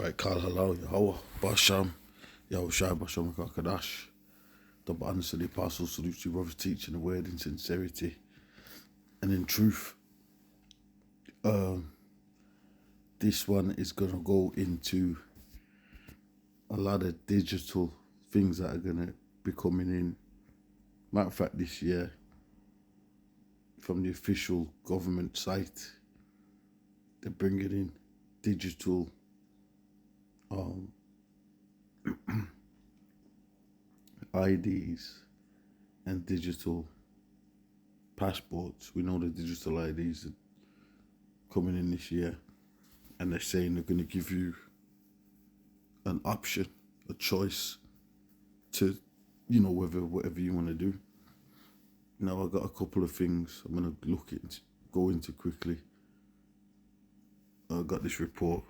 Right, Kal Halal, Yahweh, Basham, Yahweh Shai, Basham, Kakadash. The abundance of the apostles salute you, brothers, teaching the word in sincerity and in truth. This one is going to go into a lot of digital things that are going to be coming in. Matter of fact, this year, from the official government site, they're bringing in digital IDs and digital passports. We know the digital IDs are coming in this year, and they're saying they're going to give you an option, a choice to, whatever you want to do. Now, I've got a couple of things I'm going to go into quickly. I got this report.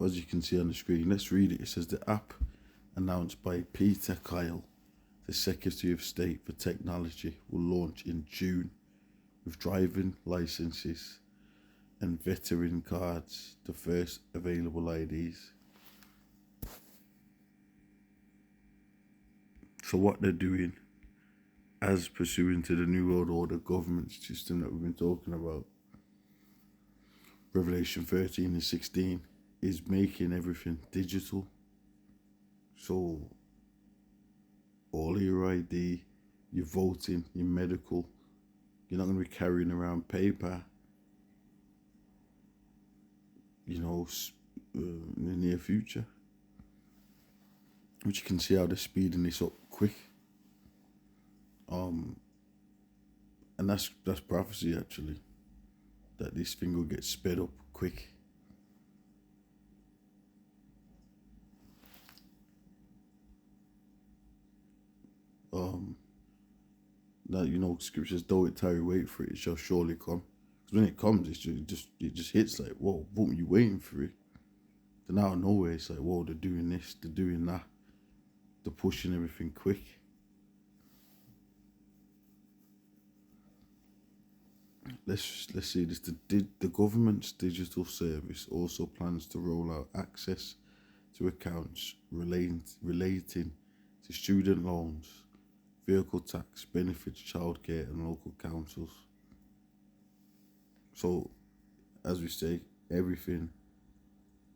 As you can see on the screen, let's read it. It says the app announced by Peter Kyle, the Secretary of State for Technology, will launch in June with driving licenses and veteran cards, the first available IDs. So what they're doing, as pursuant to the New World Order government system that we've been talking about, Revelation 13 and 16, is making everything digital. So all your ID, your voting, your medical, you're not going to be carrying around paper, in the near future. Which you can see how they're speeding this up quick. And that's prophecy, actually, that this thing will get sped up quick. That scriptures, though it tarry, wait for it, it shall surely come. Because when it comes, it just hits like, whoa, boom, you waiting for it. Then out of nowhere, it's like, whoa, they're doing this, they're doing that, they're pushing everything quick. Let's see this. The government's digital service also plans to roll out access to accounts relating to student loans, vehicle tax, benefits, childcare, and local councils. So, as we say, everything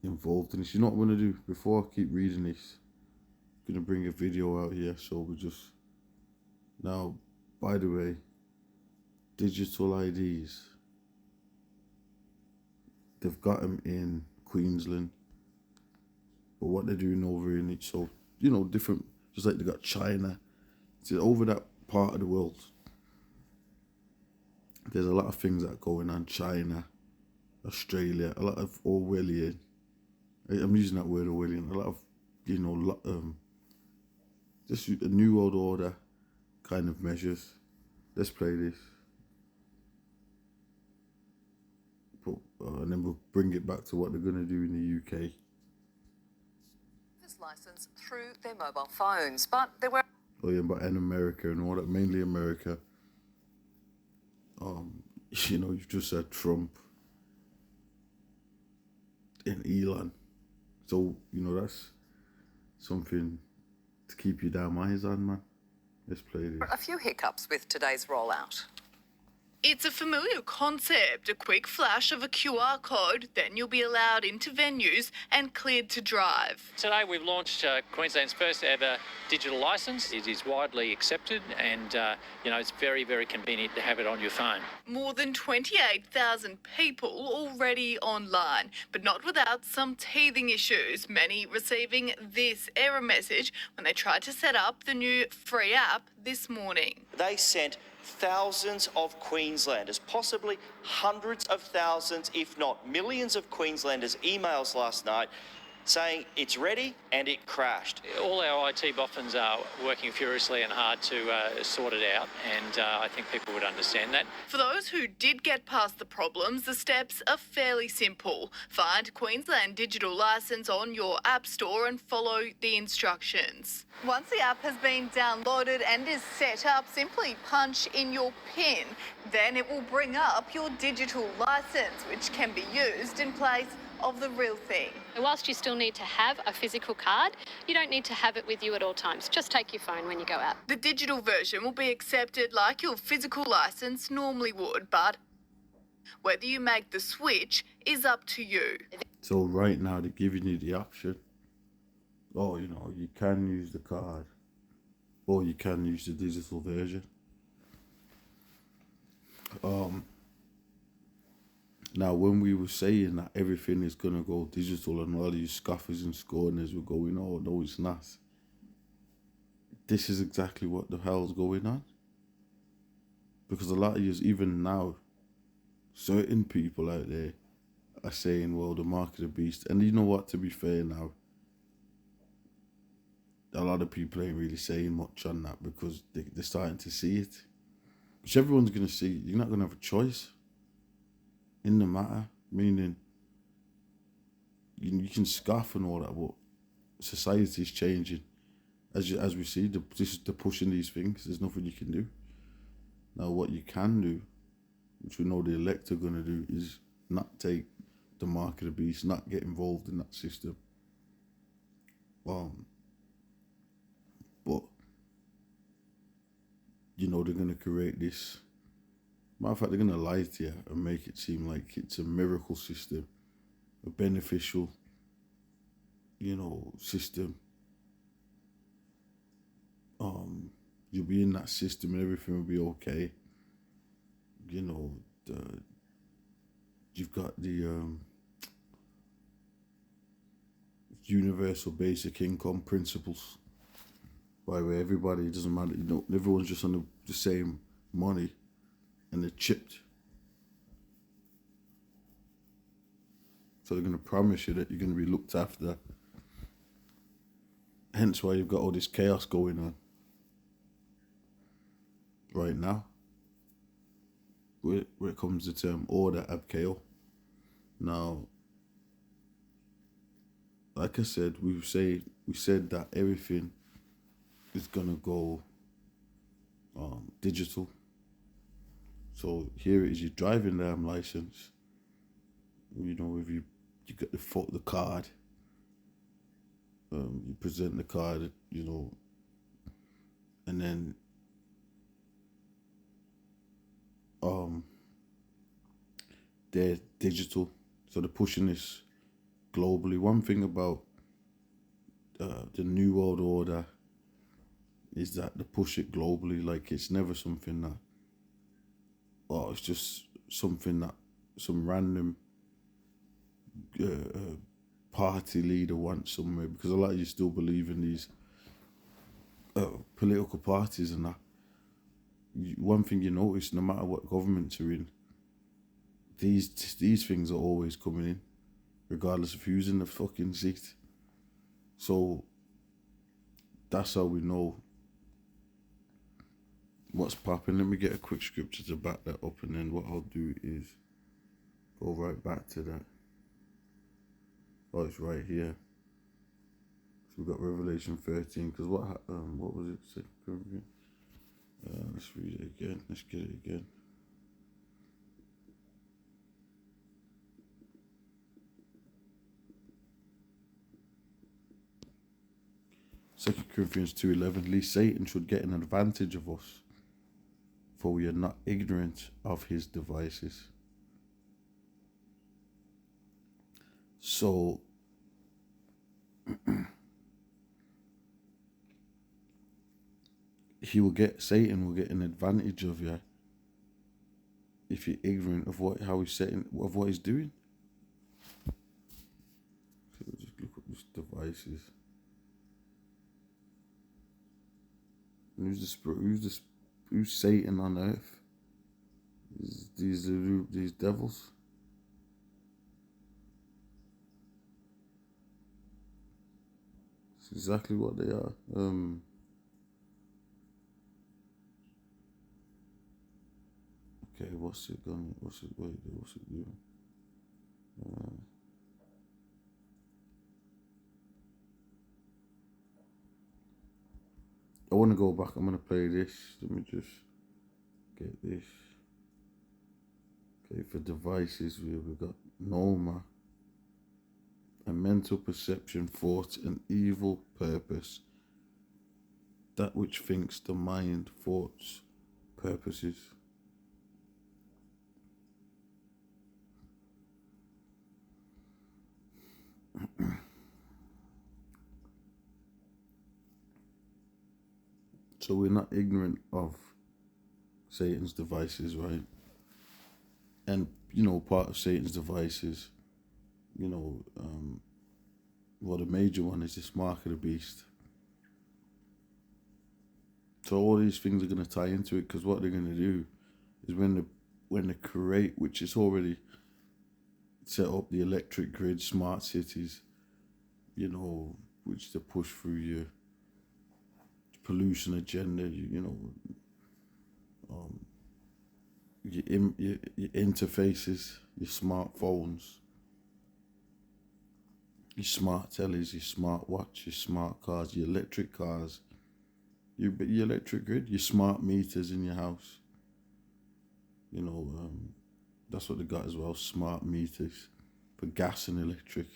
involved in this. You know what I'm going to do? Before I keep reading this, I'm going to bring a video out here. So now, by the way, digital IDs, they've got them in Queensland. But what they're doing over in it, so, different, just like they got China. See, over that part of the world, there's a lot of things that are going on. China, Australia, a lot of Orwellian. I'm using that word Orwellian. A lot of, just a New World Order kind of measures. Let's play this. And then we'll bring it back to what they're going to do in the UK. License through their mobile phones, but there were. Oh yeah, but in America and all that, mainly America. You've just had Trump and Elon, so that's something to keep your damn eyes on, man. Let's play this. A few hiccups with today's rollout. It's a familiar concept, a quick flash of a QR code, then you'll be allowed into venues and cleared to drive. Today we've launched Queensland's first ever digital licence. It is widely accepted and, it's very, very convenient to have it on your phone. More than 28,000 people already online, but not without some teething issues, many receiving this error message when they tried to set up the new free app this morning. They sent thousands of Queenslanders, possibly hundreds of thousands, if not millions of Queenslanders, emails last night saying it's ready and it crashed. All our IT boffins are working furiously and hard to sort it out, and I think people would understand that. For those who did get past the problems, the steps are fairly simple. Find Queensland Digital Licence on your App Store and follow the instructions. Once the app has been downloaded and is set up, simply punch in your PIN. Then it will bring up your digital licence, which can be used in place of the real thing. Whilst you still need to have a physical card, you don't need to have it with you at all times. Just take your phone when you go out. The digital version will be accepted like your physical licence normally would, but whether you make the switch is up to you. So right now they're giving you the option. Oh, you know, you can use the card, or you can use the digital version. Now, when we were saying that everything is going to go digital and all these scoffers and scorners were going, oh, no, it's not. This is exactly what the hell's going on. Because a lot of you, even now, certain people out there are saying, well, the mark of the beast. And you know what, to be fair now, a lot of people ain't really saying much on that because they're starting to see it. Which everyone's going to see. You're not going to have a choice in the matter, meaning you can scoff and all that, but society's changing. As we see, they're pushing these things. There's nothing you can do. Now, what you can do, which we know the elect are going to do, is not take the mark of the beast, not get involved in that system. But, you know, they're going to create this. Matter of fact, they're going to lie to you and make it seem like it's a miracle system, a beneficial, you know, system. You'll be in that system and everything will be okay. You know, you've got the universal basic income principles, by the way, everybody, it doesn't matter, you know, everyone's just on the same money. And they're chipped. So they're going to promise you that you're going to be looked after. Hence why you've got all this chaos going on right now. Where it comes to the term order ab chaos. Now, like I said, we said that everything is going to go digital. So here it is, your driving license. You know, if you got the card, you present the card, you know, and then they're digital, so they're pushing this globally. One thing about the New World Order is that they push it globally. Like, it's never something that, oh, it's just something that some random party leader wants somewhere, because a lot of you still believe in these political parties and that. One thing you notice, no matter what governments are in, these things are always coming in, regardless of who's in the fucking seat. So that's how we know what's popping. Let me get a quick scripture to back that up, and then what I'll do is go right back to that. Oh, it's right here. So we've got Revelation 13, because what was it? 2 Corinthians? Let's read it again. Let's get it again. Second Corinthians 2:11. Lest Satan should get an advantage of us, for we are not ignorant of his devices. So Satan will get an advantage of you if you're ignorant of what he's doing. So we'll just look up his devices. And who's Satan on earth? These devils. exactly what they are. Okay, what's it doing? What's it doing? I want to go back. I'm going to play this. Let me just get this. Okay, for devices, we've got Noma, a mental perception, thought, and evil purpose. That which thinks the mind, thoughts, purposes. So we're not ignorant of Satan's devices, right? And, part of Satan's devices, well, the major one is this mark of the beast. So all these things are going to tie into it, because what they're going to do is when they create, which is already set up, the electric grid, smart cities, which they push through your pollution agenda, your interfaces, your smartphones, your smart tellies, your smart watch, your smart cars, your electric cars, your electric grid, your smart meters in your house. That's what they got as well, smart meters for gas and electric.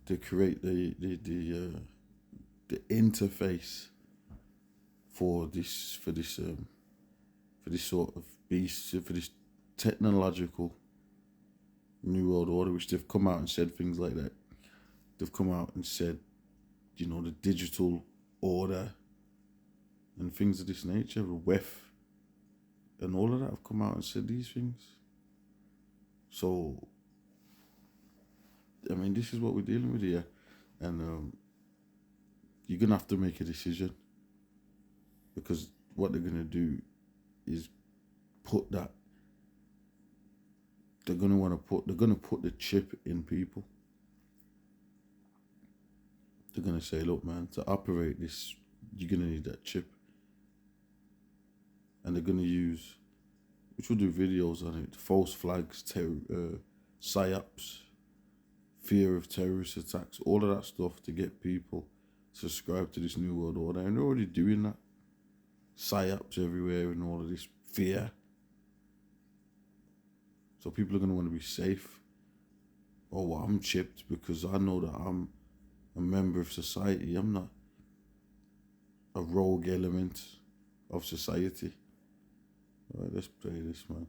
To create the interface for this sort of beast, for this technological new world order, which they've come out and said things like that. They've come out and said, the digital order and things of this nature, the WEF, and all of that have come out and said these things. So, I mean, this is what we're dealing with here, and you're gonna have to make a decision, because what they're gonna do is put that. They're gonna put the chip in people. They're gonna say, look, man, to operate this, you're gonna need that chip, and they're gonna use, which we'll do videos on it, false flags, psyops, fear of terrorist attacks, all of that stuff to get people subscribe to this new world order, and they're already doing that. Psyops everywhere and all of this fear. So people are going to want to be safe. Oh, well, I'm chipped because I know that I'm a member of society. I'm not a rogue element of society. All right, let's play this, man.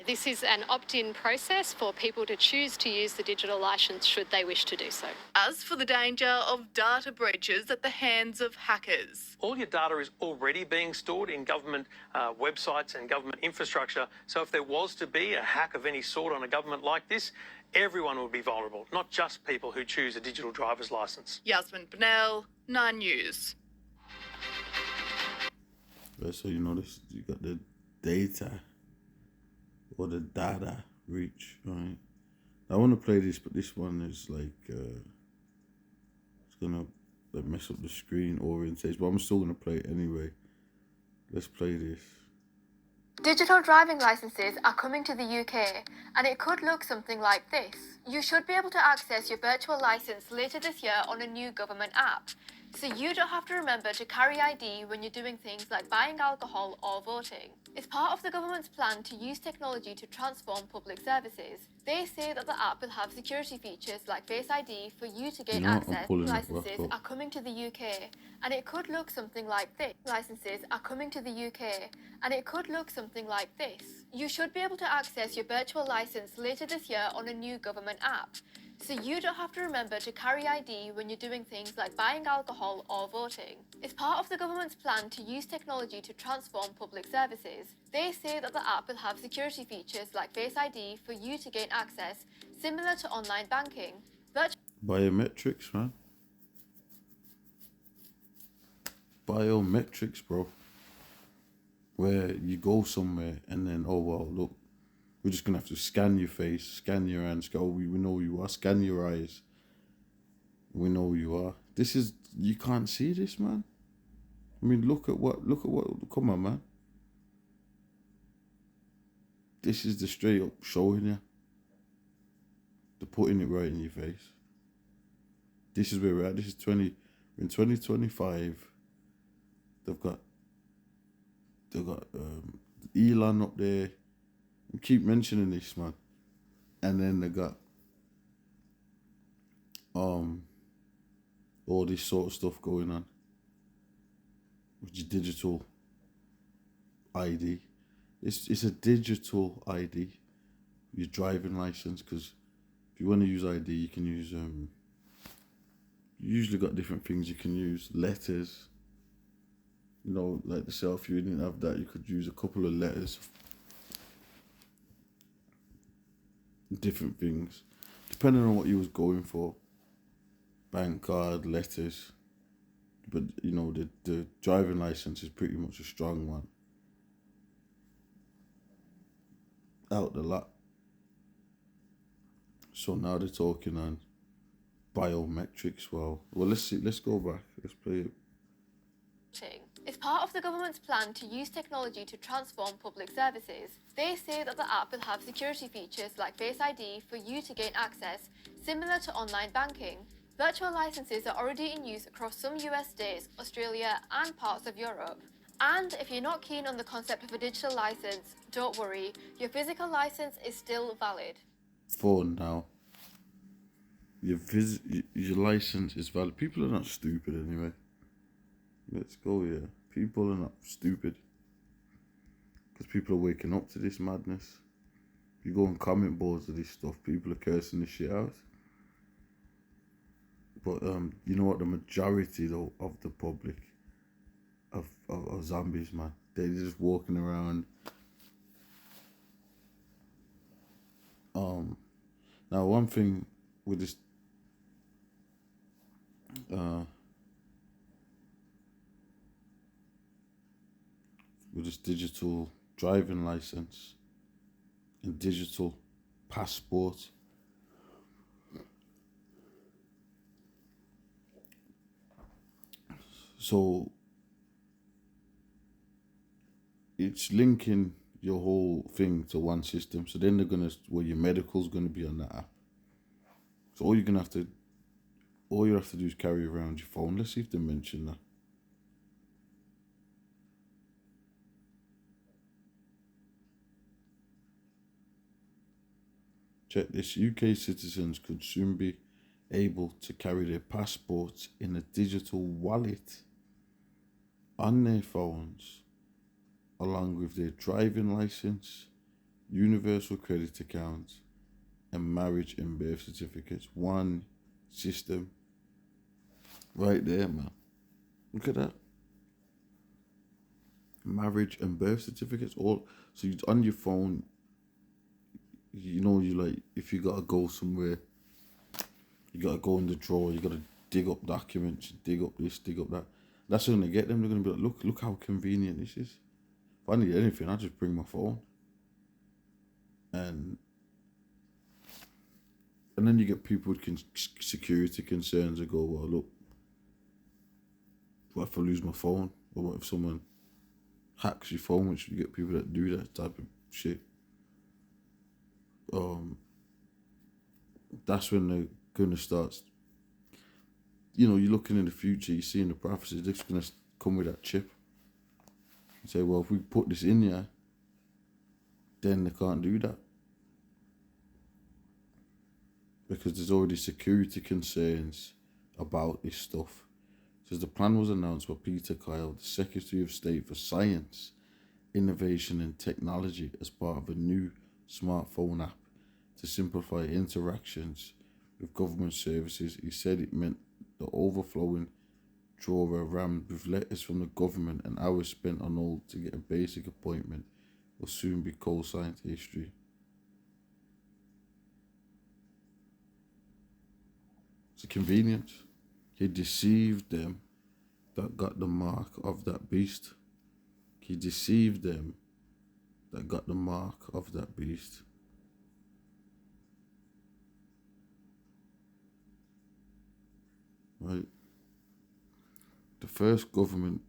This is an opt-in process for people to choose to use the digital licence should they wish to do so. As for the danger of data breaches at the hands of hackers, all your data is already being stored in government websites and government infrastructure. So if there was to be a hack of any sort on a government like this, everyone would be vulnerable, not just people who choose a digital driver's licence. Yasmin Bennell, 9 News. Right, so you got the data or the data reach, right? I want to play this, but this one is like it's gonna mess up the screen orientation, but I'm still gonna play it anyway. Let's play this. Digital driving licenses are coming to the UK, and it could look something like this. You should be able to access your virtual license later this year on a new government app, so you don't have to remember to carry ID when you're doing things like buying alcohol or voting. It's part of the government's plan to use technology to transform public services. They say that the app will have security features like Face ID for you to gain access. Licenses are coming to the UK, and it could look something like this. Licenses are coming to the UK, and it could look something like this. You should be able to access your virtual license later this year on a new government app, so you don't have to remember to carry ID when you're doing things like buying alcohol or voting. It's part of the government's plan to use technology to transform public services. They say that the app will have security features like Face ID for you to gain access, similar to online banking. Biometrics, man. Biometrics, bro. Where you go somewhere and then, oh, well, look, We're just gonna have to scan your face, scan your hands, go, we know who you are, scan your eyes. We know who you are. This is, you can't see this, man. I mean, look at what, come on, man. This is the straight up showing you. They're putting it right in your face. This is where we're at. This is in 2025. They've got Elon up there. We keep mentioning this, man. And then they got all this sort of stuff going on, which is digital ID. It's a digital ID, your driving license, because if you want to use ID, you can use you usually got different things you can use. Letters, you know, like the selfie, you didn't have that, you could use a couple of letters, different things, depending on what you was going for. Bank card, letters, but you know, the driving license is pretty much a strong one. Out the lot. So now they're talking on biometrics. Well, let's see. Let's go back. Let's play it. It's part of the government's plan to use technology to transform public services. They say that the app will have security features like Face ID for you to gain access, similar to online banking. Virtual licenses are already in use across some US states, Australia, and parts of Europe. And if you're not keen on the concept of a digital license, don't worry, your physical license is still valid. Phone now. Your license is valid. People are not stupid anyway. Let's go here. People are not stupid. Because people are waking up to this madness. If you go on comment boards of this stuff, people are cursing this shit out. But you know what? The majority though of the public of zombies, man. They're just walking around. Now one thing with this digital driving license and digital passport, so it's linking your whole thing to one system. So then they're gonna, well, your medical's gonna be on that app. So all you have to do is carry around your phone. Let's see if they mention that. Check this. UK citizens could soon be able to carry their passports in a digital wallet on their phones, along with their driving license, universal credit account, and marriage and birth certificates. One system. Right there, man. Look at that. Marriage and birth certificates. All, so you, on your phone, you know, you like, if you gotta go somewhere, you gotta go in the drawer, you gotta dig up documents, dig up this, dig up that. That's when they get them. They're gonna be like, look how convenient this is. If I need anything, I just bring my phone. And then you get people with security concerns that go, well, look, what if I lose my phone? Or what if someone hacks your phone? Which you get people that do that type of shit. That's when they're gonna start. You know, you're looking in the future, you're seeing the prophecies, they're gonna come with that chip. You say, well, if we put this in here, then they can't do that. Because there's already security concerns about this stuff. It says the plan was announced by Peter Kyle, the Secretary of State for Science, Innovation and Technology, as part of a new smartphone app to simplify interactions with government services. He said it meant the overflowing drawer rammed with letters from the government and hours spent on hold to get a basic appointment will soon be co-signed to history. It's a convenience. He deceived them that got the mark of that beast. He deceived them that got the mark of that beast. right? The first government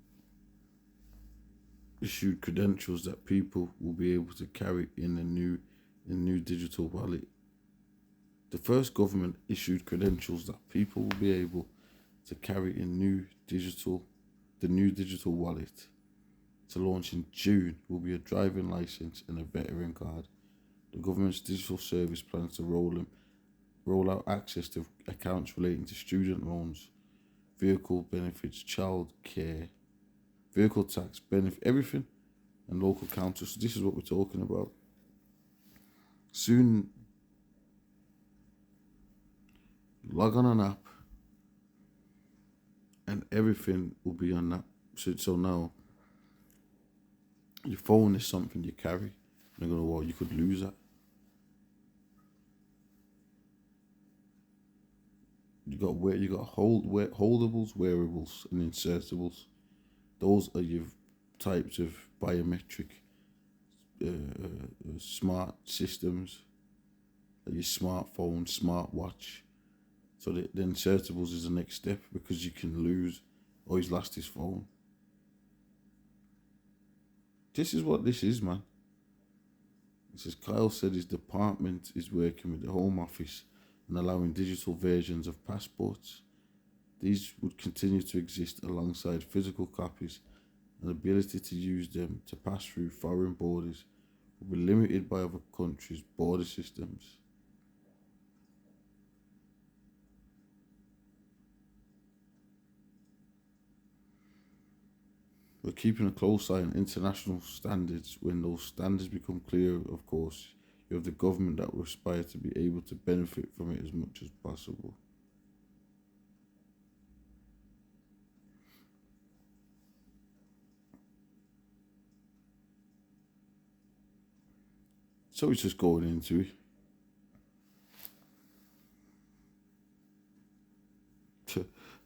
issued credentials that people will be able to carry in a new digital wallet. The first government issued credentials that people will be able to carry in the new digital wallet to launch in June will be a driving license and a veteran card. The government's digital service plans to roll out access to accounts relating to student loans, vehicle benefits, child care, vehicle tax, benefit, everything, and local councils. So this is what we're talking about. Soon, log on an app, and everything will be on that. So now, your phone is something you carry. And well, you could lose that. You got holdables, wearables, and insertables. Those are your types of biometric smart systems. Like your smartphone, smartwatch. So the insertables is the next step, because you can lose or he's lost his phone. This is what this is, man. It says Kyle said his department is working with the Home Office and allowing digital versions of passports. These would continue to exist alongside physical copies, and the ability to use them to pass through foreign borders will be limited by other countries' border systems. We're keeping a close eye on international standards. When those standards become clear, of course, you have the government that will aspire to be able to benefit from it as much as possible. So it's just going into it.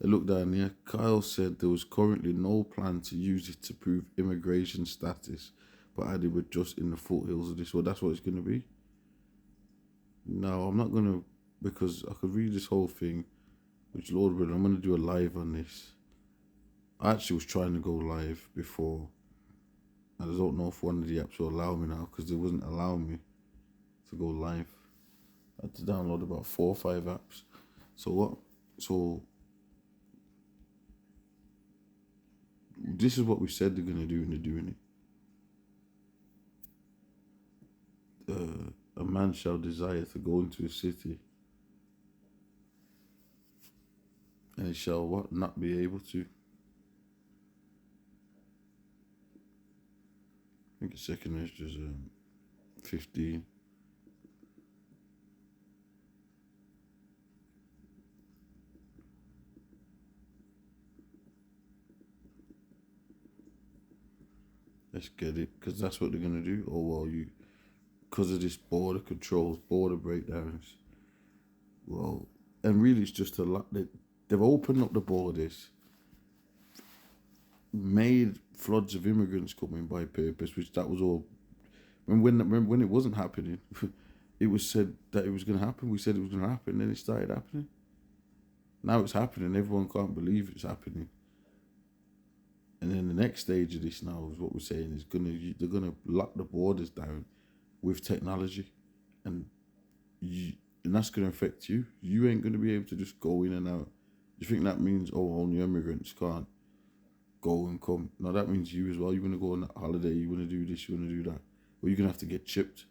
I look down here. Kyle said there was currently no plan to use it to prove immigration status, but added we're just in the foothills of this. Well, that's what it's going to be. No, I'm not going to, because I could read this whole thing, which Lord willing, I'm going to do a live on this. I actually was trying to go live before, and I don't know if one of the apps will allow me now, because they wasn't allowing me to go live. I had to download about 4 or 5 apps. So this is what we said they're going to do, and they're doing it. A man shall desire to go into a city, and he shall what? Not be able to. I think the second is just 15. Let's get it, because that's what they're going to do. Oh, well, because of this border controls, border breakdowns. Well, and really it's just a lot. They've opened up the borders, made floods of immigrants come in by purpose, which that was all. When it wasn't happening, it was said that it was going to happen. We said it was going to happen, then it started happening. Now it's happening. Everyone can't believe it's happening. And then the next stage of this now is what we're saying is they're gonna lock the borders down with technology, and that's gonna affect you. You ain't gonna be able to just go in and out. You think that means only immigrants can't go and come? No, that means you as well. You wanna go on a holiday, you wanna do this, you wanna do that, or you're gonna have to get chipped.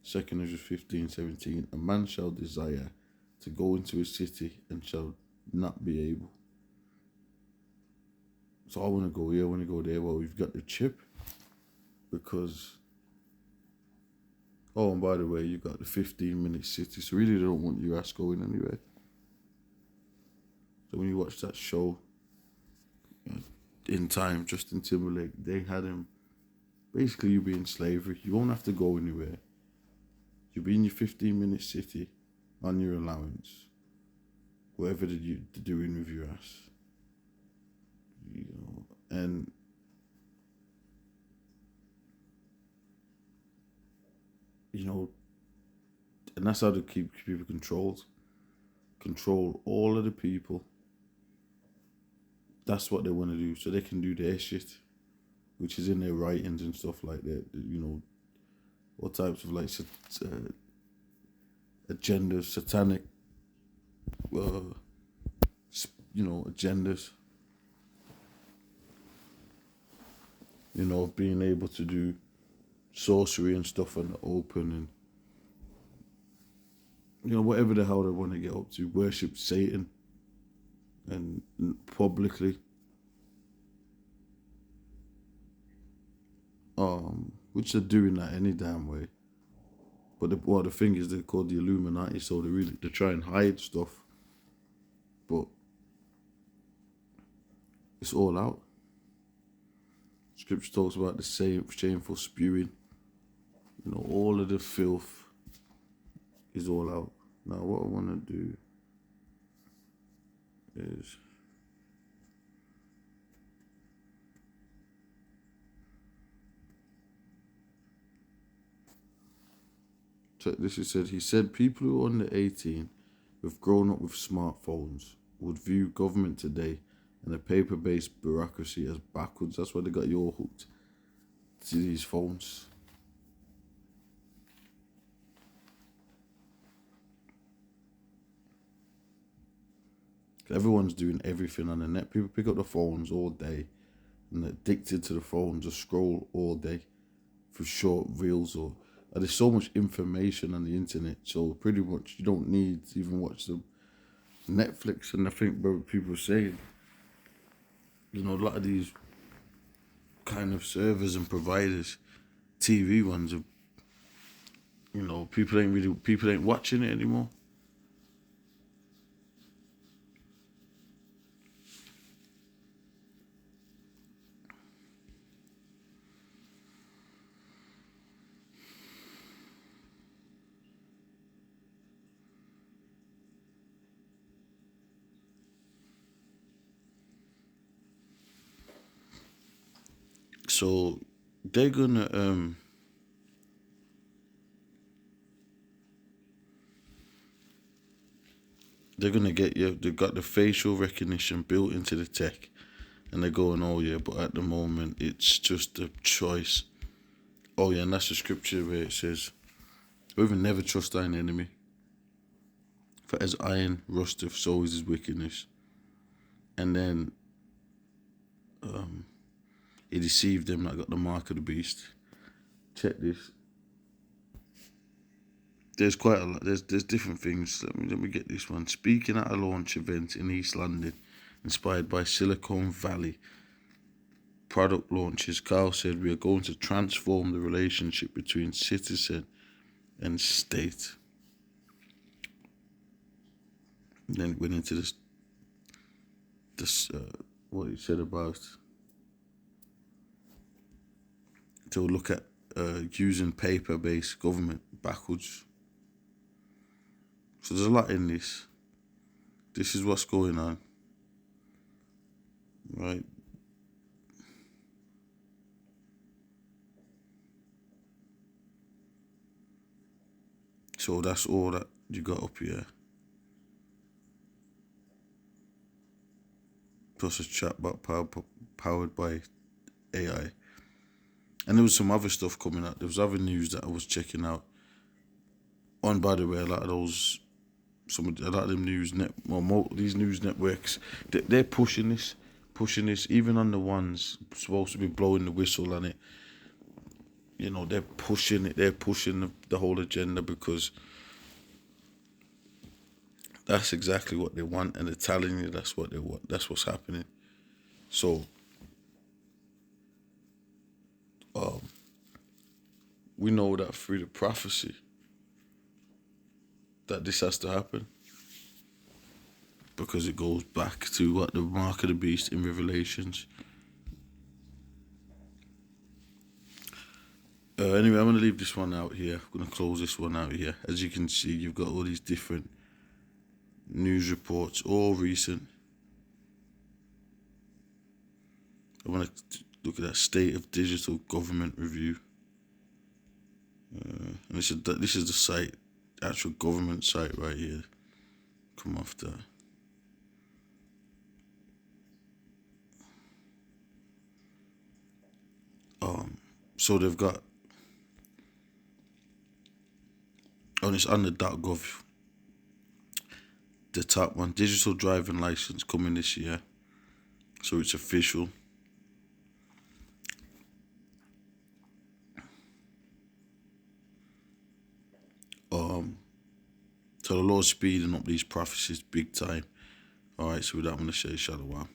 Second is 15, 17. A man shall desire to go into a city and shall not be able. So I want to go here, I want to go there. Well, we've got the chip, because, and by the way, you got the 15-minute city. So really they don't want your ass going anywhere. So when you watch that show, In Time, Justin Timberlake, they had him, basically you'll be in slavery. You won't have to go anywhere. You'll be in your 15-minute city on your allowance, whatever you're doing with your ass. And you know, and that's how they keep people controlled. Control all of the people. That's what they want to do, so they can do their shit, which is in their writings and stuff like that. You know, all types of like agendas, satanic, you know, agendas. You know, of being able to do sorcery and stuff on the open, and you know, whatever the hell they want to get up to, worship Satan and publicly. Which they're doing that any damn way. But the thing is, they're called the Illuminati, so they try and hide stuff. But it's all out. Scripture talks about the same shameful spewing. You know, all of the filth is all out. Now, what I want to do is check this. He said people who are under 18 who've grown up with smartphones would view government today and a paper-based bureaucracy as backwards. That's why they got you all hooked to these phones. Everyone's doing everything on the net. People pick up the phones all day and they're addicted to the phone, just scroll all day for short reels and there's so much information on the internet, so pretty much you don't need to even watch the Netflix. And I think what people are saying, you know, a lot of these kind of servers and providers, TV ones, are, you know, people ain't watching it anymore. So they're gonna get you. They've got the facial recognition built into the tech, and they're going, oh yeah, but at the moment it's just a choice. Oh yeah, and that's the scripture where it says, "We will never trust thine enemy. For as iron rusteth, so is his wickedness." And then he deceived them that got the mark of the beast. Check this. There's quite a lot. There's different things. Let me get this one. Speaking at a launch event in East London, inspired by Silicon Valley product launches, Carl said, "We are going to transform the relationship between citizen and state." And then went into this what he said about to look at using paper-based government backwards. So there's a lot in this. This is what's going on, right? So that's all that you got up here. Plus a chatbot powered by AI. And there was some other stuff coming out. There was other news that I was checking out. And by the way, a lot of them these news networks, they're pushing this, even on the ones supposed to be blowing the whistle on it. You know, they're pushing it. They're pushing the whole agenda because that's exactly what they want, and they're telling you that's what they want. That's what's happening. So, we know that through the prophecy that this has to happen, because it goes back to what the mark of the beast in Revelations. Anyway, I'm going to leave this one out here. I'm going to close this one out here. As you can see, you've got all these different news reports, all recent. I want to look at that State of Digital Government Review. And And this is the site, the actual government site right here. Come off there. So they've got it's on the .gov. The top one, digital driving license coming this year, so it's official. So the Lord's speeding up these prophecies big time. All right, so with that, I'm gonna say shalom.